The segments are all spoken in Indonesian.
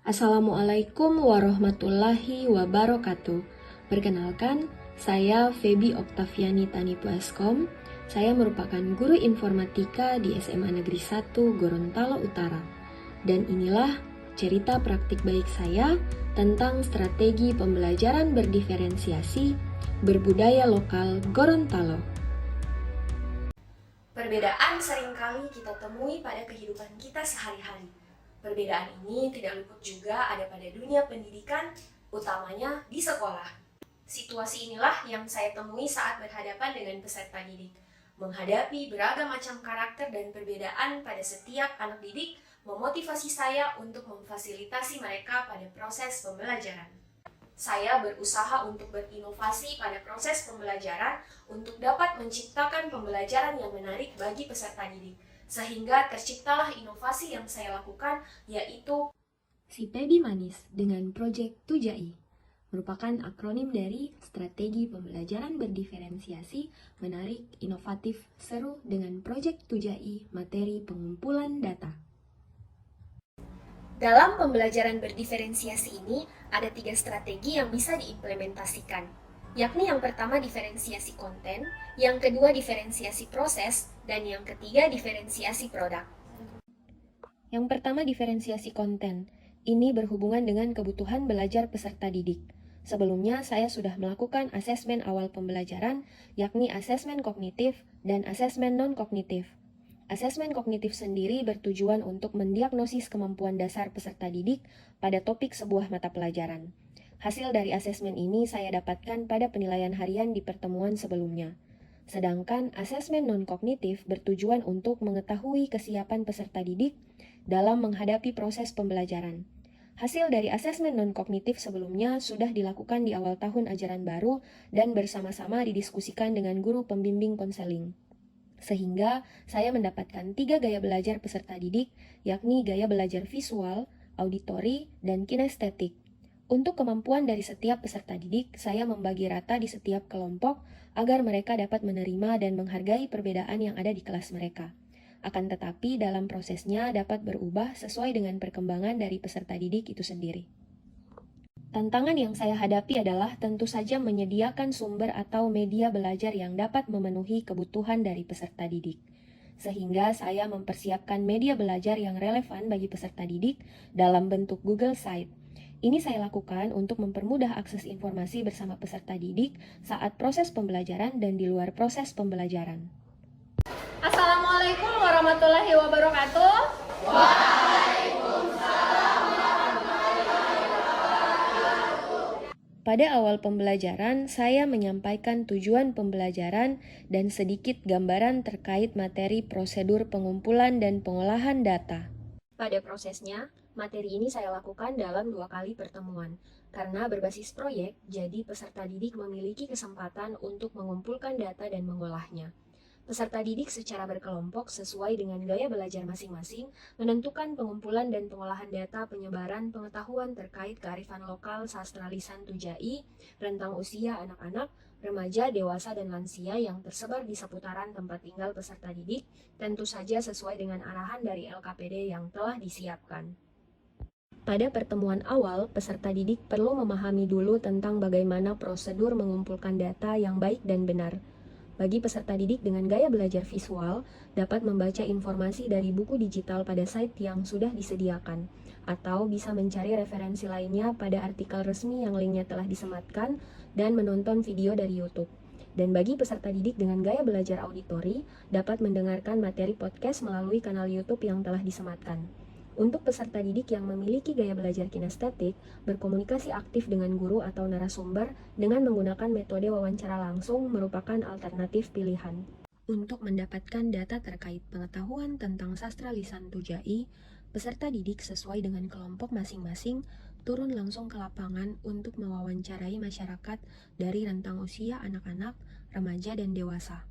Assalamualaikum warahmatullahi wabarakatuh. Perkenalkan, saya Feby Oktaviani Tanipu Eskom. Saya merupakan guru informatika di SMA Negeri 1 Gorontalo Utara. Dan inilah cerita praktik baik saya tentang strategi pembelajaran berdiferensiasi berbudaya lokal Gorontalo. Perbedaan seringkali kita temui pada kehidupan kita sehari-hari. Perbedaan ini tidak luput juga ada pada dunia pendidikan, utamanya di sekolah. Situasi inilah yang saya temui saat berhadapan dengan peserta didik. Menghadapi beragam macam karakter dan perbedaan pada setiap anak didik memotivasi saya untuk memfasilitasi mereka pada proses pembelajaran. Saya berusaha untuk berinovasi pada proses pembelajaran untuk dapat menciptakan pembelajaran yang menarik bagi peserta didik. Sehingga terciptalah inovasi yang saya lakukan, yaitu Si Pebi Manis dengan Project Tujai merupakan akronim dari Strategi Pembelajaran Berdiferensiasi, Menarik, Inovatif, Seru dengan Project Tujai Materi Pengumpulan Data. dalam pembelajaran berdiferensiasi ini ada 3 strategi yang bisa diimplementasikan, yakni yang pertama diferensiasi konten, yang kedua diferensiasi proses, dan yang ketiga diferensiasi produk. Yang pertama, diferensiasi konten. Ini berhubungan dengan kebutuhan belajar peserta didik. Sebelumnya, saya sudah melakukan asesmen awal pembelajaran, yakni asesmen kognitif dan asesmen non-kognitif. Asesmen kognitif sendiri bertujuan untuk mendiagnosis kemampuan dasar peserta didik pada topik sebuah mata pelajaran. Hasil dari asesmen ini saya dapatkan pada penilaian harian di pertemuan sebelumnya. Sedangkan asesmen non-kognitif bertujuan untuk mengetahui kesiapan peserta didik dalam menghadapi proses pembelajaran. Hasil dari asesmen non-kognitif sebelumnya sudah dilakukan di awal tahun ajaran baru dan bersama-sama didiskusikan dengan guru pembimbing konseling. Sehingga saya mendapatkan 3 gaya belajar peserta didik, yakni gaya belajar visual, auditori, dan kinestetik. Untuk kemampuan dari setiap peserta didik, saya membagi rata di setiap kelompok agar mereka dapat menerima dan menghargai perbedaan yang ada di kelas mereka. Akan tetapi dalam prosesnya dapat berubah sesuai dengan perkembangan dari peserta didik itu sendiri. Tantangan yang saya hadapi adalah tentu saja menyediakan sumber atau media belajar yang dapat memenuhi kebutuhan dari peserta didik. Sehingga saya mempersiapkan media belajar yang relevan bagi peserta didik dalam bentuk Google Site. Ini saya lakukan untuk mempermudah akses informasi bersama peserta didik saat proses pembelajaran dan di luar proses pembelajaran. Assalamualaikum warahmatullahi wabarakatuh. Pada awal pembelajaran, saya menyampaikan tujuan pembelajaran dan sedikit gambaran terkait materi prosedur pengumpulan dan pengolahan data. Pada prosesnya, materi ini saya lakukan dalam 2 kali pertemuan. Karena berbasis proyek, jadi peserta didik memiliki kesempatan untuk mengumpulkan data dan mengolahnya. Peserta didik secara berkelompok sesuai dengan gaya belajar masing-masing menentukan pengumpulan dan pengolahan data penyebaran pengetahuan terkait kearifan lokal sastra lisan Tujai, rentang usia anak-anak, remaja, dewasa, dan lansia yang tersebar di seputaran tempat tinggal peserta didik, tentu saja sesuai dengan arahan dari LKPD yang telah disiapkan. Pada pertemuan awal, peserta didik perlu memahami dulu tentang bagaimana prosedur mengumpulkan data yang baik dan benar. Bagi peserta didik dengan gaya belajar visual, dapat membaca informasi dari buku digital pada site yang sudah disediakan, atau bisa mencari referensi lainnya pada artikel resmi yang linknya telah disematkan, dan menonton video dari YouTube. Dan bagi peserta didik dengan gaya belajar auditori, dapat mendengarkan materi podcast melalui kanal YouTube yang telah disematkan. Untuk peserta didik yang memiliki gaya belajar kinestetik, berkomunikasi aktif dengan guru atau narasumber dengan menggunakan metode wawancara langsung merupakan alternatif pilihan. Untuk mendapatkan data terkait pengetahuan tentang sastra lisan Tujai, peserta didik sesuai dengan kelompok masing-masing turun langsung ke lapangan untuk mewawancarai masyarakat dari rentang usia anak-anak, remaja, dan dewasa,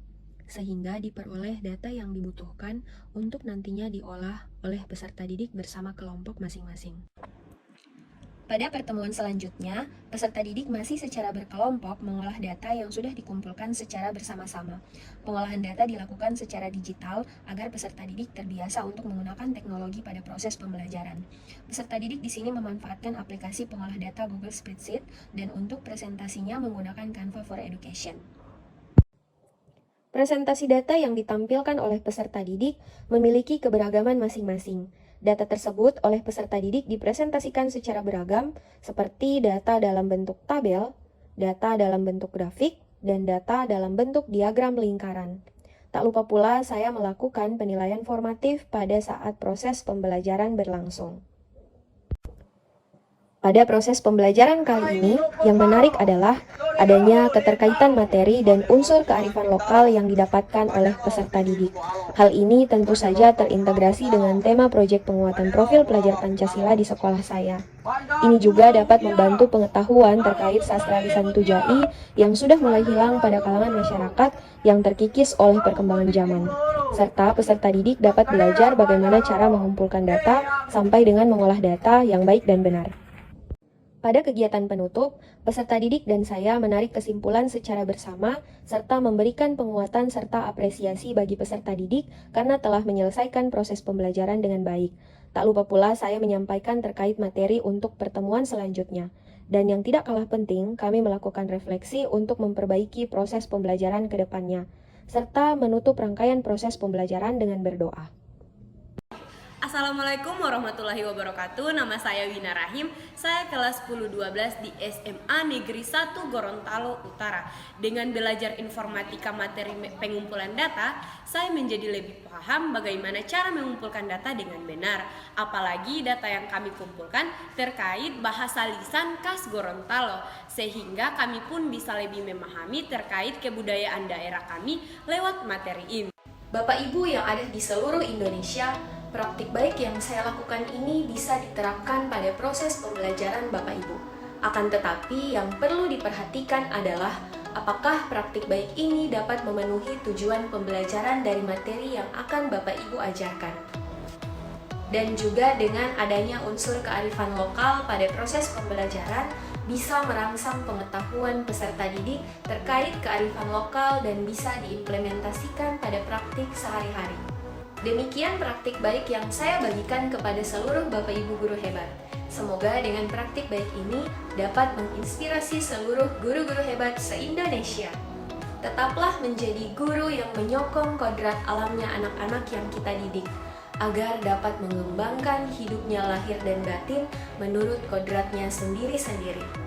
sehingga diperoleh data yang dibutuhkan untuk nantinya diolah oleh peserta didik bersama kelompok masing-masing. Pada pertemuan selanjutnya, peserta didik masih secara berkelompok mengolah data yang sudah dikumpulkan secara bersama-sama. Pengolahan data dilakukan secara digital agar peserta didik terbiasa untuk menggunakan teknologi pada proses pembelajaran. Peserta didik di sini memanfaatkan aplikasi pengolah data Google Spreadsheet dan untuk presentasinya menggunakan Canva for Education. Presentasi data yang ditampilkan oleh peserta didik memiliki keberagaman masing-masing. Data tersebut oleh peserta didik dipresentasikan secara beragam, seperti data dalam bentuk tabel, data dalam bentuk grafik, dan data dalam bentuk diagram lingkaran. Tak lupa pula saya melakukan penilaian formatif pada saat proses pembelajaran berlangsung. Pada proses pembelajaran kali ini, yang menarik adalah adanya keterkaitan materi dan unsur kearifan lokal yang didapatkan oleh peserta didik. Hal ini tentu saja terintegrasi dengan tema proyek penguatan profil pelajar Pancasila di sekolah saya. Ini juga dapat membantu pengetahuan terkait sastra lisan Tujai yang sudah mulai hilang pada kalangan masyarakat yang terkikis oleh perkembangan zaman. Serta peserta didik dapat belajar bagaimana cara mengumpulkan data sampai dengan mengolah data yang baik dan benar. Pada kegiatan penutup, peserta didik dan saya menarik kesimpulan secara bersama serta memberikan penguatan serta apresiasi bagi peserta didik karena telah menyelesaikan proses pembelajaran dengan baik. Tak lupa pula saya menyampaikan terkait materi untuk pertemuan selanjutnya. Dan yang tidak kalah penting, kami melakukan refleksi untuk memperbaiki proses pembelajaran ke depannya, serta menutup rangkaian proses pembelajaran dengan berdoa. Assalamualaikum warahmatullahi wabarakatuh. Nama saya Wina Rahim. Saya kelas 10-12 di SMA Negeri 1 Gorontalo Utara. Dengan belajar informatika materi pengumpulan data, saya menjadi lebih paham bagaimana cara mengumpulkan data dengan benar. Apalagi data yang kami kumpulkan terkait bahasa lisan khas Gorontalo, sehingga kami pun bisa lebih memahami terkait kebudayaan daerah kami lewat materi ini. Bapak Ibu yang ada di seluruh Indonesia, praktik baik yang saya lakukan ini bisa diterapkan pada proses pembelajaran Bapak Ibu. Akan tetapi yang perlu diperhatikan adalah apakah praktik baik ini dapat memenuhi tujuan pembelajaran dari materi yang akan Bapak Ibu ajarkan. Dan juga dengan adanya unsur kearifan lokal pada proses pembelajaran bisa merangsang pengetahuan peserta didik terkait kearifan lokal dan bisa diimplementasikan pada praktik sehari-hari. Demikian praktik baik yang saya bagikan kepada seluruh Bapak Ibu guru hebat. Semoga dengan praktik baik ini dapat menginspirasi seluruh guru-guru hebat se-Indonesia. Tetaplah menjadi guru yang menyokong kodrat alamnya anak-anak yang kita didik, agar dapat mengembangkan hidupnya lahir dan batin menurut kodratnya sendiri-sendiri.